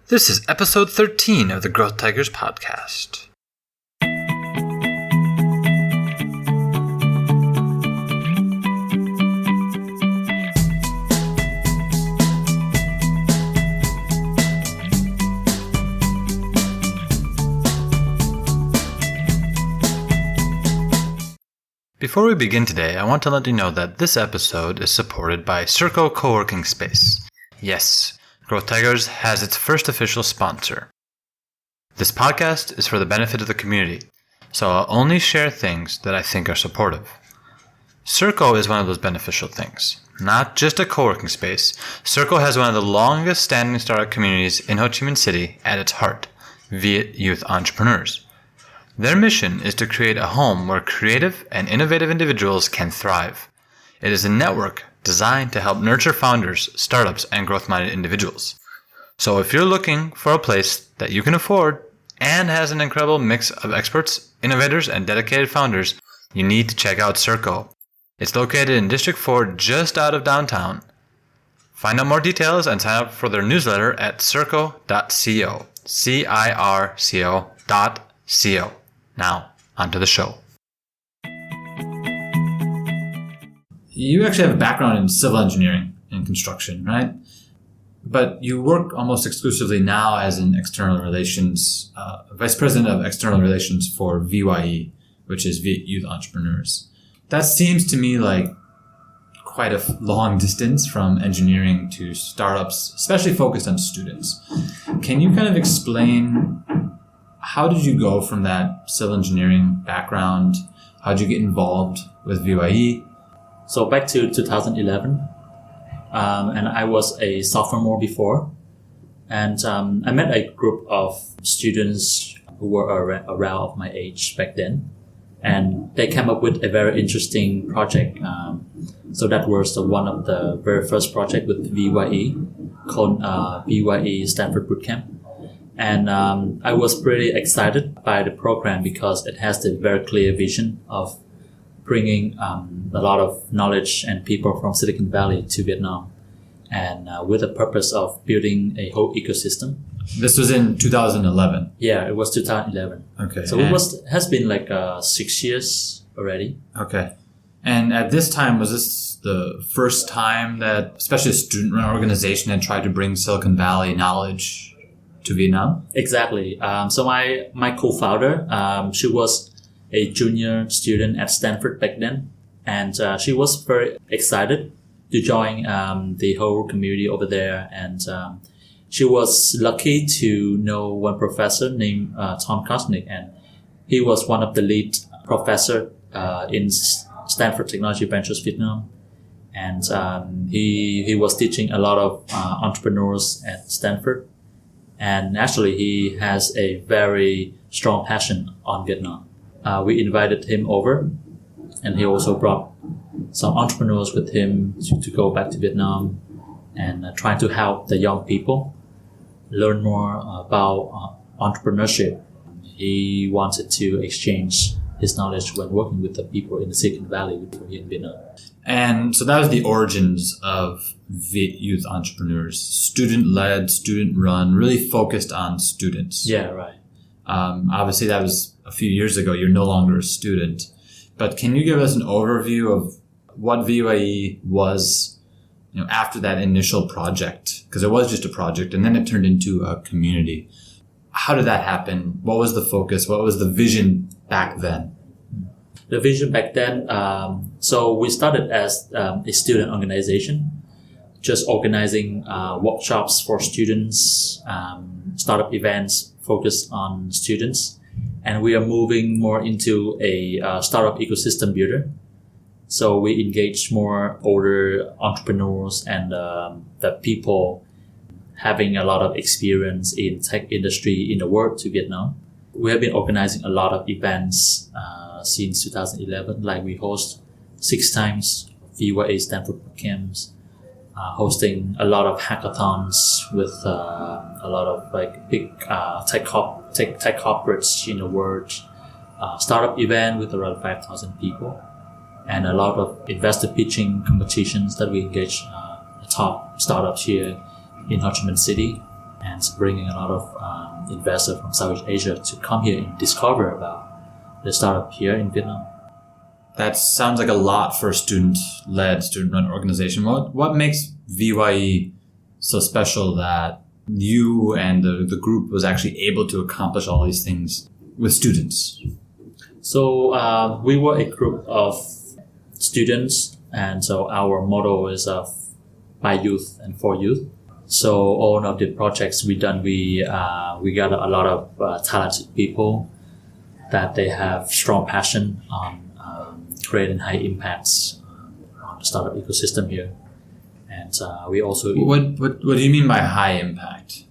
This is episode 13 of the Growth Tigers podcast. Before we begin today, I want to let you know that this episode is supported by Circo Co-working Space. Yes, Growth Tigers has its first official sponsor. This podcast is for the benefit of the community, so I'll only share things that I think are supportive. Circo is one of those beneficial things. Not just a co-working space, Circo has one of the longest standing startup communities in Ho Chi Minh City at its heart, Viet Youth Entrepreneurs. Their mission is to create a home where creative and innovative individuals can thrive. It is a network designed to help nurture founders, startups, and growth-minded individuals. So if you're looking for a place that you can afford and has an incredible mix of experts, innovators, and dedicated founders, you need to check out Circo. It's located in District 4, just out of downtown. Find out more details and sign up for their newsletter at circo.co. circo.co. Now, onto the show. You actually have a background in civil engineering and construction, right? But you work almost exclusively now as an external relations, vice president of external relations for VYE, which is Viet Youth Entrepreneurs. That seems to me like quite a long distance from engineering to startups, especially focused on students. Can you kind of explain how did you go from that civil engineering background? How did you get involved with VYE? So back to 2011, and I was a sophomore before, and I met a group of students who were around of my age back then, and they came up with a very interesting project. So that was one of the very first project with VYE called VYE Stanford Bootcamp. And I was pretty excited by the program because it has the very clear vision of bringing a lot of knowledge and people from Silicon Valley to Vietnam, and with the purpose of building a whole ecosystem. This was in 2011? Yeah, it was 2011. Okay. So has been like 6 years already. Okay. And at this time, was this the first time that, especially a student-run organization, had tried to bring Silicon Valley knowledge to Vietnam? Exactly. So my co-founder, she was a junior student at Stanford back then, and she was very excited to join the whole community over there. And she was lucky to know one professor named Tom Kosnick, and he was one of the lead professor in Stanford Technology Ventures Vietnam. And he was teaching a lot of entrepreneurs at Stanford. And actually, he has a very strong passion on Vietnam. We invited him over, and he also brought some entrepreneurs with him to go back to Vietnam and try to help the young people learn more about entrepreneurship. He wanted to exchange his knowledge when working with the people in the Silicon Valley here in Vietnam. And so that was the origins of Viet Youth Entrepreneurs. Student-led, student-run, really focused on students. Yeah, right. Obviously, that was a few years ago. You're no longer a student. But can you give us an overview of what VYE was, after that initial project? Because it was just a project, and then it turned into a community. How did that happen? What was the focus? What was the vision back then? The vision back then, so we started as a student organization, just organizing workshops for students, startup events focused on students. And we are moving more into a startup ecosystem builder. So we engage more older entrepreneurs and the people having a lot of experience in tech industry in the world to Vietnam. We have been organizing a lot of events since 2011. Like we host 6 times VYE Stanford Bootcamps, hosting a lot of hackathons with a lot of like big tech corporates in the world, startup event with around 5,000 people, and a lot of investor pitching competitions that we engage the top startups here in Ho Chi Minh City. and bringing a lot of investors from Southeast Asia to come here and discover about the startup here in Vietnam. That sounds like a lot for a student-led, student-run organization. What makes VYE so special that you and the group was actually able to accomplish all these things with students? So we were a group of students, and so our motto is by youth and for youth. So all of the projects we done, we got a lot of talented people that they have strong passion on creating high impacts on the startup ecosystem here. And we also... What do you mean by high impact?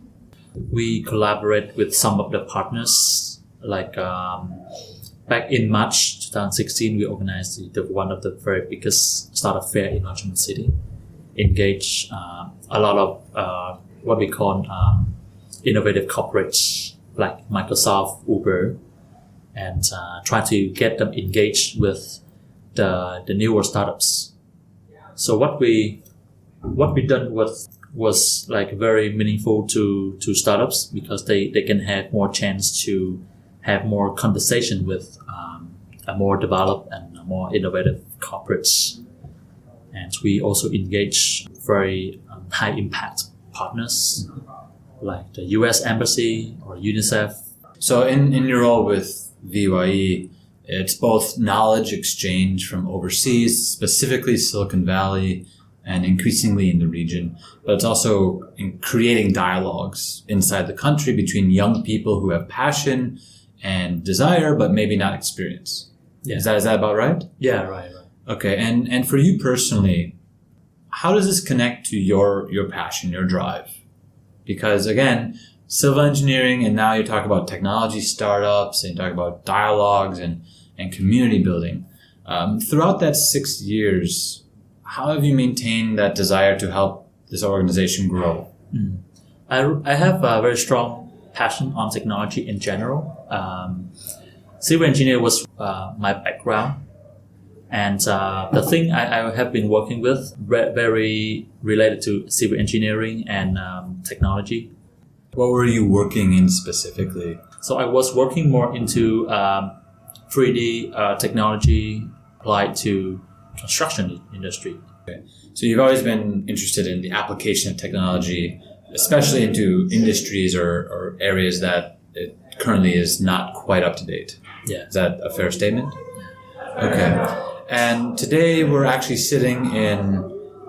We collaborate with some of the partners, like back in March 2016, we organized one of the very biggest startup fair in Ho Chi Minh City. Engage a lot of what we call innovative corporates like Microsoft, Uber, and try to get them engaged with the newer startups. So what we done was like very meaningful to startups, because they can have more chance to have more conversation with a more developed and a more innovative corporates. And we also engage very high impact partners like the US Embassy or UNICEF. So in your role with VYE, it's both knowledge exchange from overseas, specifically Silicon Valley, and increasingly in the region, but it's also in creating dialogues inside the country between young people who have passion and desire, but maybe not experience. Yeah. Is that about right? Yeah, right. Okay, and for you personally, how does this connect to your passion, your drive? Because again, civil engineering, and now you talk about technology startups, and you talk about dialogues and community building. Throughout that 6 years, how have you maintained that desire to help this organization grow? I have a very strong passion on technology in general. Civil engineer was my background. And the thing I have been working with, very related to civil engineering and technology. What were you working in specifically? So I was working more into 3D technology applied to construction industry. Okay. So you've always been interested in the application of technology, especially into industries or areas that it currently is not quite up to date. Yeah. Is that a fair statement? Okay. And today we're actually sitting in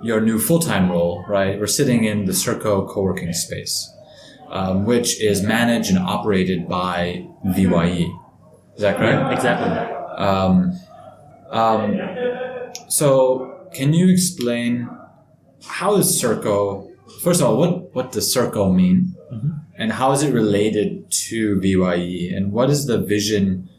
your new full-time role, right? We're sitting in the Circo co-working space, which is managed and operated by VYE. Is that correct? Exactly. So can you explain how is Circo, first of all, what does Circo mean? Mm-hmm. And how is it related to VYE? And what is the vision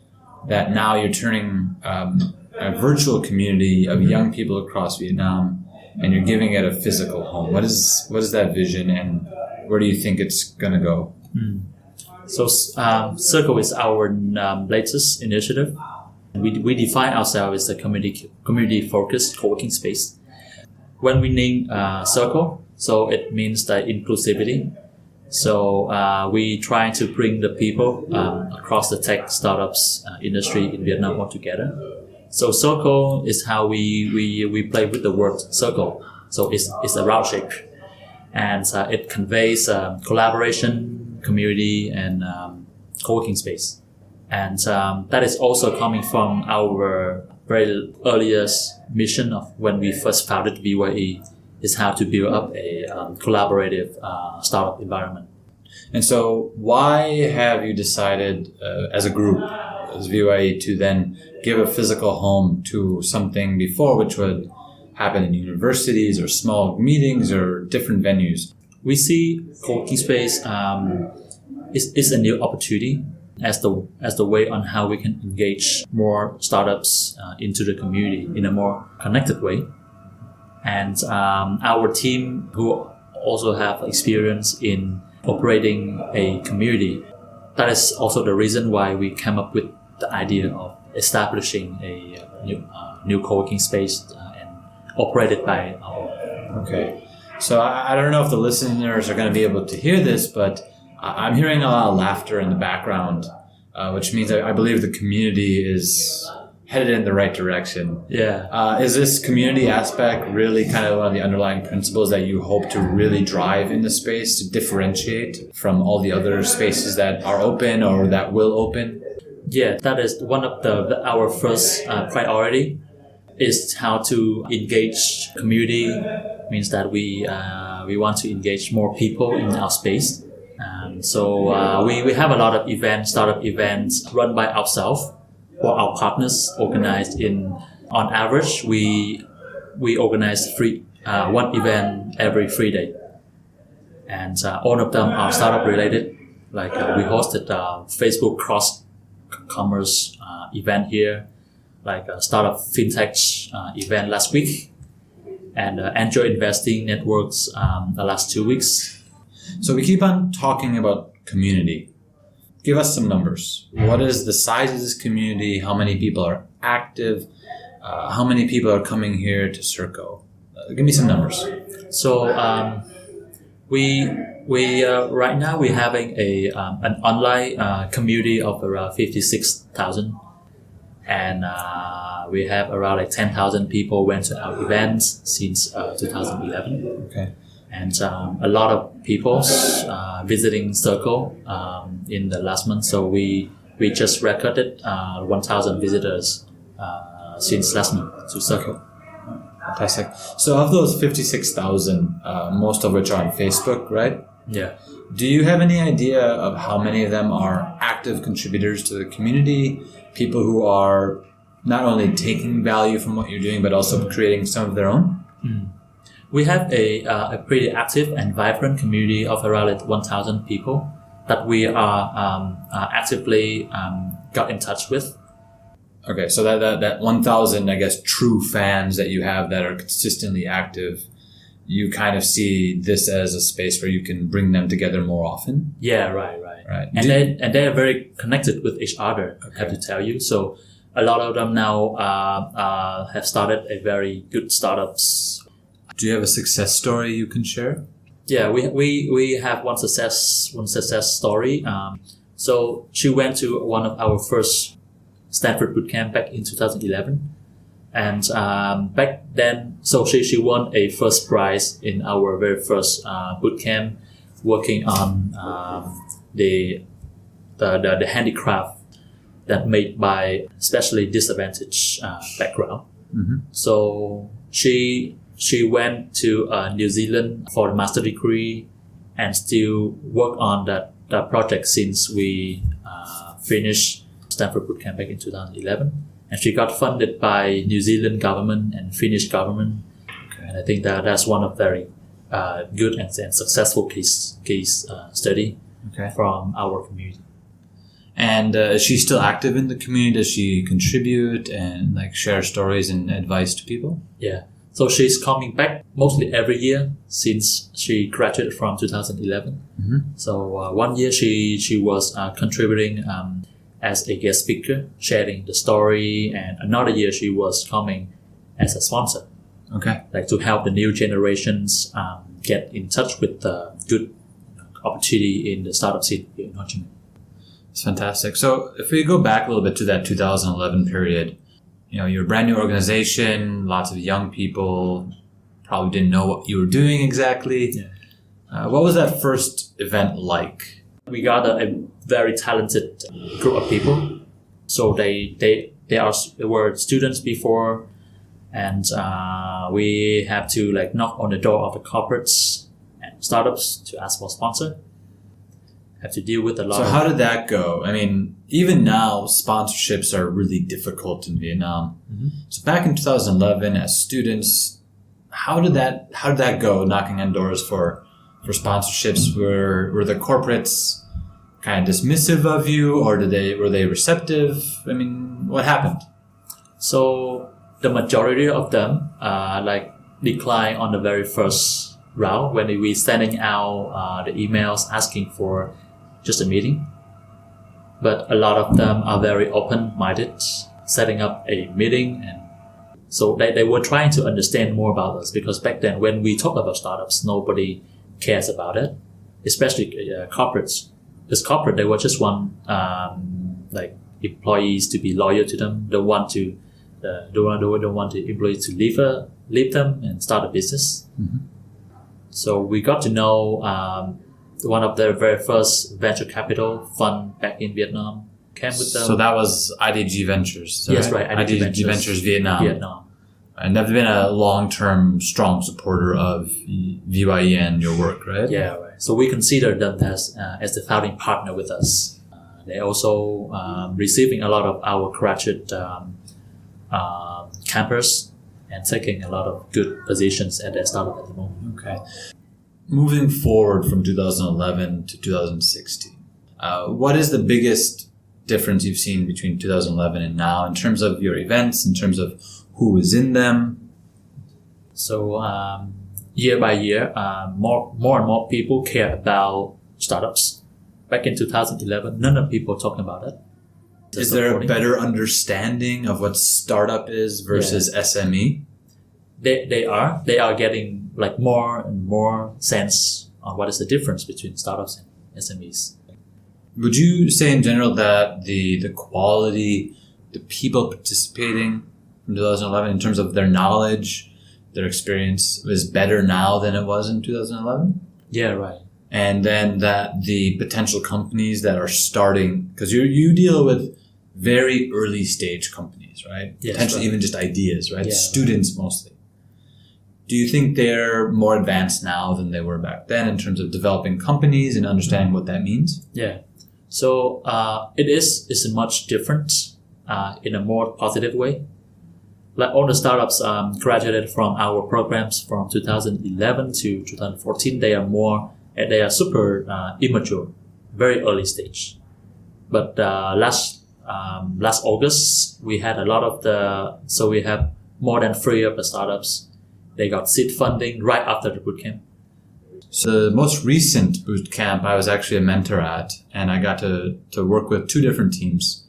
that now you're turning a virtual community of young people across Vietnam and you're giving it a physical home? What is that vision, and where do you think it's going to go? So Circo is our latest initiative. We define ourselves as a community-focused co-working space. When we name Circo, so it means the inclusivity. So we try to bring the people across the tech startups industry in Vietnam all together. So Circle is how we play with the word circle. So it's a round shape, and it conveys collaboration, community, and co-working space. And that is also coming from our very earliest mission of when we first founded VYE, is how to build up a collaborative startup environment. And so why have you decided as a group, as VYE, to then give a physical home to something before which would happen in universities or small meetings or different venues? We see co-working space is a new opportunity as the way on how we can engage more startups into the community in a more connected way. And our team, who also have experience in operating a community, that is also the reason why we came up with the idea of establishing a new co-working space and operated by our. Okay. So I don't know if the listeners are going to be able to hear this, but I'm hearing a lot of laughter in the background, which means I believe the community is headed in the right direction. Yeah. Is this community aspect really kind of one of the underlying principles that you hope to really drive in the space to differentiate from all the other spaces that are open or that will open? Yeah, that is one of our first priority is how to engage community. Means that we want to engage more people in our space. So we have a lot of events, startup events run by ourselves or our partners organized on average we organize one event every 3 days, and all of them are startup related. Like we hosted a Facebook cross commerce event here, like a startup fintech event last week, and angel investing networks the last 2 weeks. So we keep on talking about community. Give us some numbers. What is the size of this community? How many people are active? How many people are coming here to Circo? Give me some numbers. So we right now we're having an online community of around 56,000, and we have around like 10,000 people went to our events since 2011. Okay. And a lot of people visiting Circle in the last month. So we just recorded 1,000 visitors since last month to Circle. Fantastic. So of those 56,000, most of which are on Facebook, right? Yeah. Do you have any idea of how many of them are active contributors to the community? People who are not only taking value from what you're doing, but also creating some of their own? We have a pretty active and vibrant community of around 1,000 people that we are actively got in touch with. Okay, so that 1,000, I guess, true fans that you have that are consistently active, you kind of see this as a space where you can bring them together more often? Yeah, right. Right. And they are very connected with each other, okay. I have to tell you. So a lot of them now have started a very good startups. Do you have a success story you can share? Yeah, we have one success story. So she went to one of our first Stanford bootcamp back in 2011, and back then, so she won a first prize in our very first bootcamp, working on the handicraft that made by especially disadvantaged background. Mm-hmm. So she went to New Zealand for a master degree and still work on that project since we finished Stanford Bootcamp back in 2011. And she got funded by New Zealand government and Finnish government. Okay. And I think that's one of very good and successful case study from our community. And is she still active in the community? Does she contribute and like share stories and advice to people? Yeah. So she's coming back mostly every year since she graduated from 2011. Mm-hmm. So 1 year she was contributing as a guest speaker, sharing the story, and another year she was coming as a sponsor. Okay. Like to help the new generations get in touch with the good opportunity in the startup scene here in Ho Chi Minh. It's fantastic. So if we go back a little bit to that 2011 period, you're a brand new organization, lots of young people, probably didn't know what you were doing exactly. Yeah. What was that first event like? We got a very talented group of people. So they were students before, and we have to like knock on the door of the corporates and startups to ask for sponsor. Have to deal with a lot. So how did that go? I mean, even now, sponsorships are really difficult in Vietnam. Mm-hmm. So back in 2011, as students, how did that go? Knocking on doors for sponsorships, were the corporates kind of dismissive of you, or were they receptive? I mean, what happened? So the majority of them like declined on the very first round when we sending out the emails asking for just a meeting. But a lot of them are very open-minded, setting up a meeting and So they were trying to understand more about us, because back then when we talk about startups, nobody cares about it, especially corporates. Because corporate, they were just want like employees to be loyal to them. Don't want the employees to leave them and start a business. Mm-hmm. So we got to know one of their very first venture capital fund back in Vietnam came with them. So that was IDG Ventures. Yes, right. IDG Ventures Vietnam. And they've been a long-term, strong supporter of VYE and your work, right? Yeah, right. So we consider them as the founding partner with us. They're also receiving a lot of our graduate campers and taking a lot of good positions at their startup at the moment. Okay. Moving forward from 2011 to 2016, what is the biggest difference you've seen between 2011 and now in terms of your events, in terms of who is in them? So year by year, more and more people care about startups. Back in 2011, none of people talking about it. Is there a better understanding of what startup is versus SME? They are getting like more and more sense on what is the difference between startups and SMEs. Would you say in general that the quality, the people participating from 2011 in terms of their knowledge, their experience is better now than it was in 2011? Yeah, right. And then that the potential companies that are starting, because you deal with very early stage companies, right? Yes, Potentially right. even just ideas, right? Yeah, Students mostly. Do you think they're more advanced now than they were back then in terms of developing companies and understanding what that means? Yeah. So it's much different in a more positive way. Like all the startups graduated from our programs from 2011 to 2014, they are super immature, very early stage. But last August, we had we have more than 3 of the startups. They got seed funding right after the bootcamp. So the most recent boot camp I was actually a mentor at, and I got to work with 2 different teams.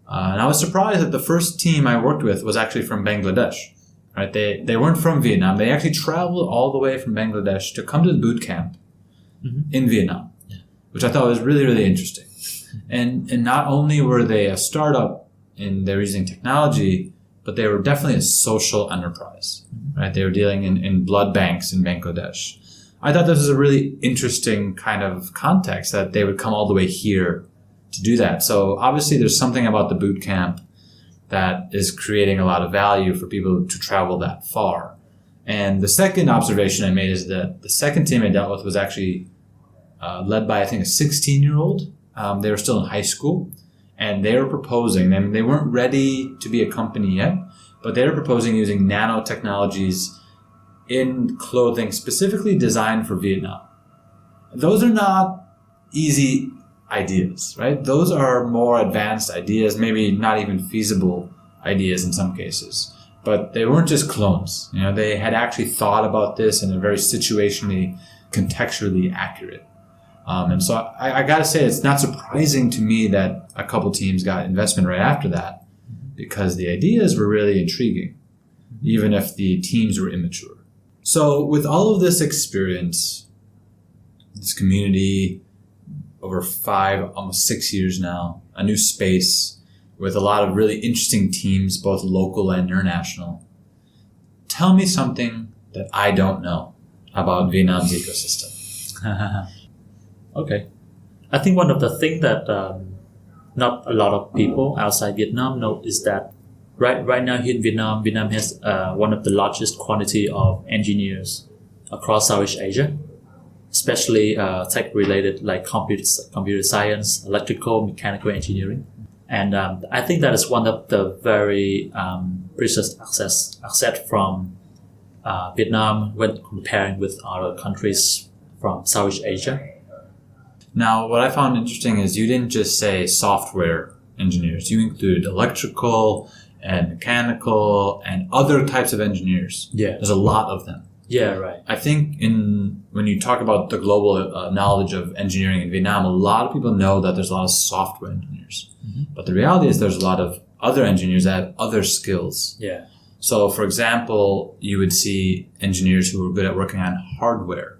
And I was surprised that the first team I worked with was actually from Bangladesh. Right? They weren't from Vietnam. They actually traveled all the way from Bangladesh to come to the boot camp in Vietnam, which I thought was really, really interesting. And not only were they a startup and they were using technology, but they were definitely a social enterprise. Right? They were dealing in blood banks in Bangladesh. I thought this was a really interesting kind of context that they would come all the way here to do that. So obviously there's something about the boot camp that is creating a lot of value for people to travel that far. And the second observation I made is that the second team I dealt with was actually led by, I think, a 16-year-old. They were still in high school, and they were proposing, I mean, they weren't ready to be a company yet, but they were proposing using nanotechnologies in clothing specifically designed for Vietnam. Those are not easy ideas, right? Those are more advanced ideas, maybe not even feasible ideas in some cases. But they weren't just clones. You know, they had actually thought about this and are very situationally, contextually accurate. And so I got to say, it's not surprising to me that a couple teams got investment right after that, because the ideas were really intriguing, even if the teams were immature. So with all of this experience, this community, over 5, almost 6 years now, a new space with a lot of really interesting teams, both local and international. Tell me something that I don't know about Vietnam's ecosystem. Okay. I think one of the things that not a lot of people outside Vietnam know is that right now here in Vietnam has one of the largest quantity of engineers across Southeast Asia, especially tech-related like computer science, electrical, mechanical engineering. And I think that is one of the very precious asset from Vietnam when comparing with other countries from Southeast Asia. Now, what I found interesting is you didn't just say software engineers. You included electrical and mechanical and other types of engineers. Yeah. There's a lot of them. Yeah, right. I think when you talk about the global knowledge of engineering in Vietnam, a lot of people know that there's a lot of software engineers. Mm-hmm. But the reality is there's a lot of other engineers that have other skills. Yeah. So, for example, you would see engineers who are good at working on hardware,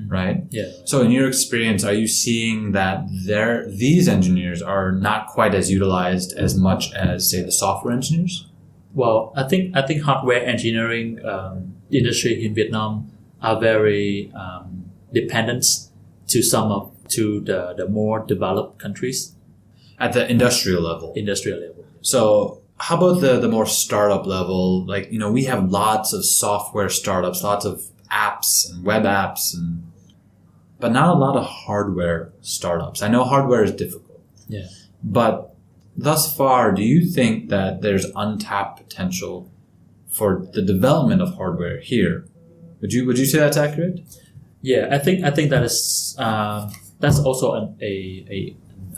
right? Yeah. So, in your experience, are you seeing that these engineers are not quite as utilized as much as, say, the software engineers? Well, I think hardware engineering industry in Vietnam are very dependent to the more developed countries. At the industrial level. So how about the more startup level? Like, we have lots of software startups, lots of apps and web apps, but not a lot of hardware startups. I know hardware is difficult. Yeah. But thus far, do you think that there's untapped potential for the development of hardware here? Would you say that's accurate? Yeah, I think that is that's also an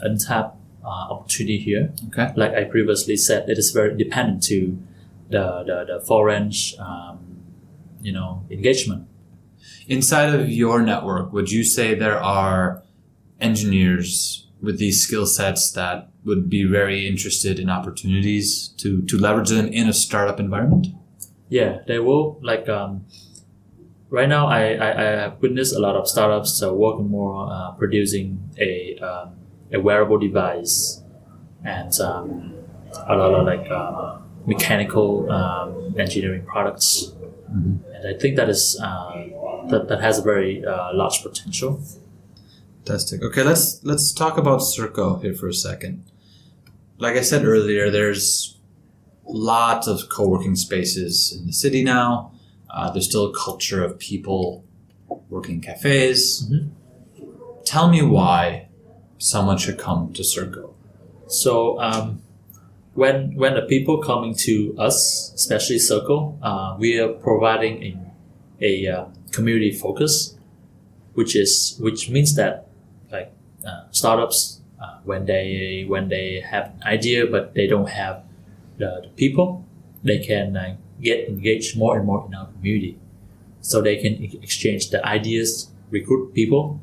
untapped opportunity here. Okay. Like I previously said, it is very dependent to the foreign engagement. Inside of your network, would you say there are engineers with these skill sets that would be very interested in opportunities to leverage them in a startup environment? Yeah, they will. Like right now, I have witnessed a lot of startups working more producing a wearable device and a lot of mechanical engineering products. Mm-hmm. And I think that is that has a very large potential. Fantastic. Okay, let's talk about Circo here for a second. Like I said earlier, there's lots of co-working spaces in the city now. There's still a culture of people working in cafes. Mm-hmm. Tell me why someone should come to Circo. So when the people coming to us, especially Circo, we are providing a community focus, which means that startups when they have an idea but they don't have the people, they can get engaged more and more in our community, so they can exchange the ideas, recruit people,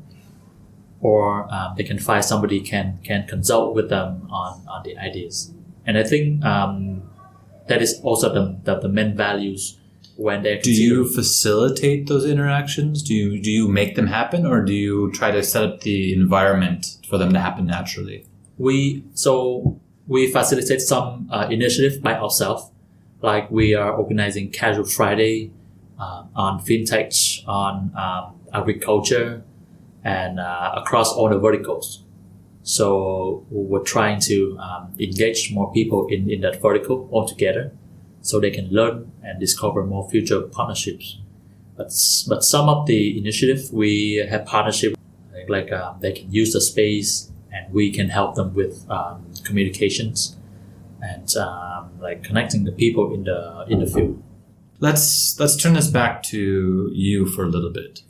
or they can find somebody can consult with them on the ideas. And I think that is also the main values when they. Do you facilitate those interactions? Do you make them happen, or do you try to set up the environment for them to happen naturally? We facilitate some initiative by ourselves. Like we are organizing Casual Friday on fintech, on agriculture, and across all the verticals. So we're trying to engage more people in that vertical altogether, so they can learn and discover more future partnerships. But some of the initiative we have partnership, they can use the space and we can help them with communications and connecting the people in the field. Let's turn this back to you for a little bit.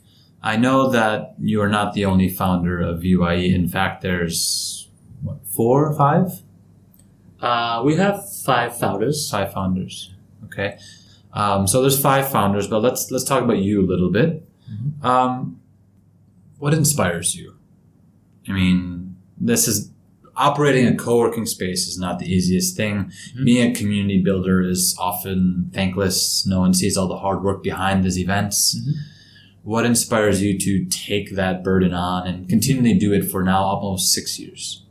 I know that you are not the only founder of VYE. In fact, there's 4 or 5? We have 5 founders. 5 founders. Okay. So there's 5 founders, but let's talk about you a little bit. Mm-hmm. What inspires you? I mean, this is operating a co-working space is not the easiest thing. Mm-hmm. Being a community builder is often thankless. No one sees all the hard work behind these events. Mm-hmm. What inspires you to take that burden on and continually do it for now almost 6 years?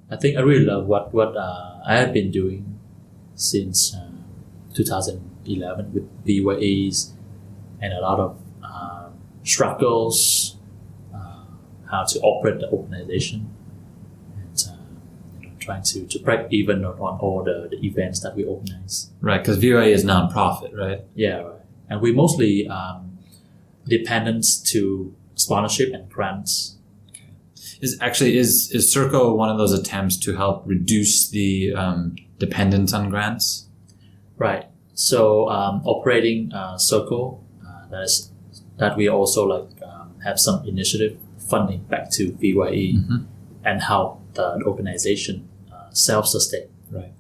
I think I really love what I have been doing since 2011 with VYEs, and a lot of struggles, how to operate the organization, and trying to break even on all the events that we organize. Right, because VYE is non-profit, right? Yeah, right. And we mostly dependent to sponsorship and grants. Okay. Is Circo one of those attempts to help reduce the dependence on grants? Right. So operating Circo, that we also have some initiative funding back to VYE, mm-hmm. and help the organization self-sustain. Right.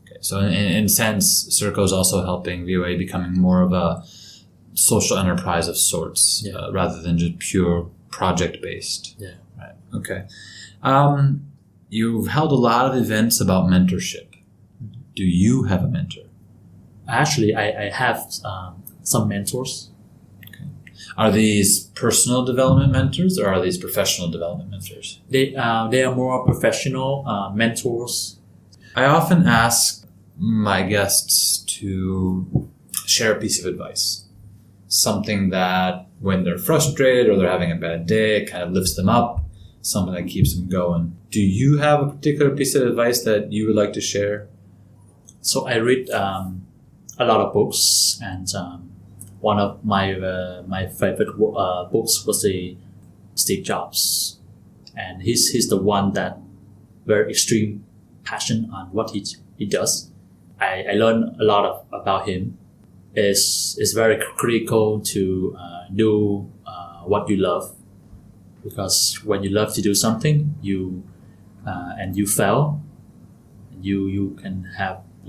Okay. So in sense, Circo is also helping VYE becoming more of a social enterprise of sorts, yeah. Rather than just pure project-based. Yeah. Right. Okay. You've held a lot of events about mentorship. Mm-hmm. Do you have a mentor? Actually, I have some mentors. Are these personal development mentors or are these professional development mentors? They are more professional mentors. I often ask my guests to share a piece of advice. Something that when they're frustrated or they're having a bad day, it kind of lifts them up. Something that keeps them going. Do you have a particular piece of advice that you would like to share? So I read a lot of books, and one of my favorite books was the Steve Jobs, and he's the one that very extreme passion on what he does. I learned a lot about him. It's very critical to do what you love, because when you love to do something, and you fail, you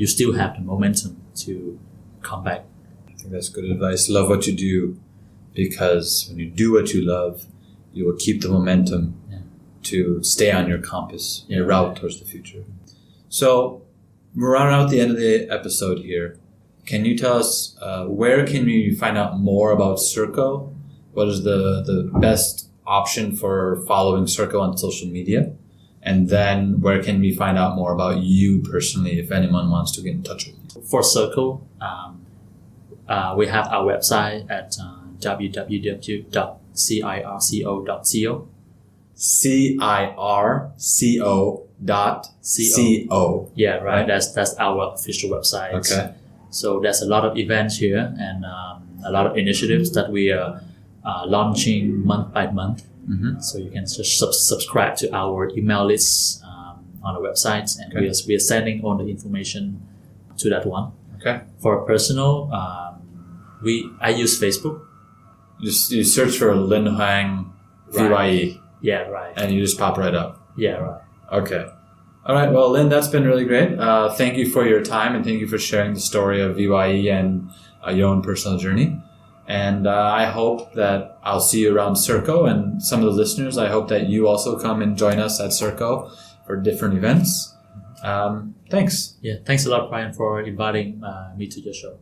still have the momentum to come back. I think that's good advice. Love what you do, because when you do what you love, you will keep the momentum to stay on your compass, your route towards the future. So we're rounding out the end of the episode here. Can you tell us where can we find out more about Circo? What is the best option for following Circo on social media? And then where can we find out more about you personally if anyone wants to get in touch with you? For Circo, we have our website at www.circo.co. circo.co. Yeah, right. That's our official website. Okay. So there's a lot of events here and a lot of initiatives that we are launching month by month. Mm-hmm. So you can just subscribe to our email lists on our website, and we are sending all the information to that one. Okay. For personal, I use Facebook. You search for Lin Hoang VYE. Yeah, right. And you just pop right up. Yeah, right. Okay. All right. Well, Lin, that's been really great. Thank you for your time, and thank you for sharing the story of VYE and your own personal journey. And I hope that I'll see you around Circo, and some of the listeners, I hope that you also come and join us at Circo for different events. Thanks. Yeah, thanks a lot, Brian, for inviting me to your show.